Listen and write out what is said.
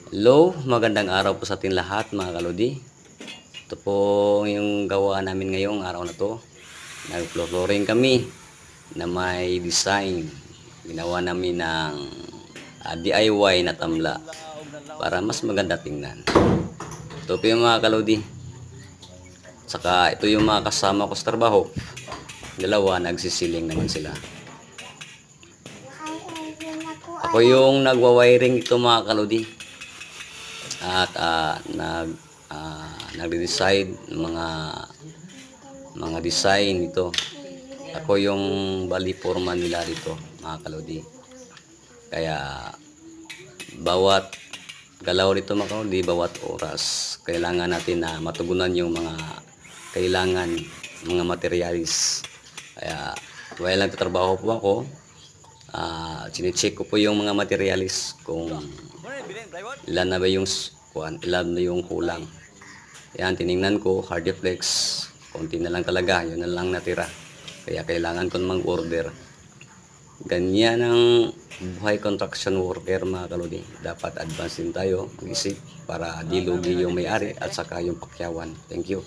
Hello, magandang araw po sa ating lahat mga kalodi. Ito po yung gawa namin ngayong araw na to. Nag-flooring kami na may design. Ginawa namin ng DIY na tamla para mas maganda tingnan. Ito po yung mga kalodi. Saka ito yung mga kasama ko sa trabaho. Dalawa, nagsisiling naman sila. Ako yung nagwa-wiring ito mga kalodi. At nagde-decide mga design ito. Ako yung bali foreman nila dito mga kalodi. Kaya bawat galaw nito mga kalodi, bawat oras kailangan natin na matugunan yung mga kailangan, mga materialis. Kaya while nagtatrabaho po ako, chine-check ko po yung mga materialis kung ilan na ba yung ilan na yung kulang. Yan, tiningnan ko, hardflex, konti na lang talaga, yun na lang natira. Kaya kailangan ko mag-order. Ganyan ang buhay construction worker mga kalodi. Dapat advance din tayo, mag-isip para di lugi yung may-ari at saka yung pakyawan. Thank you.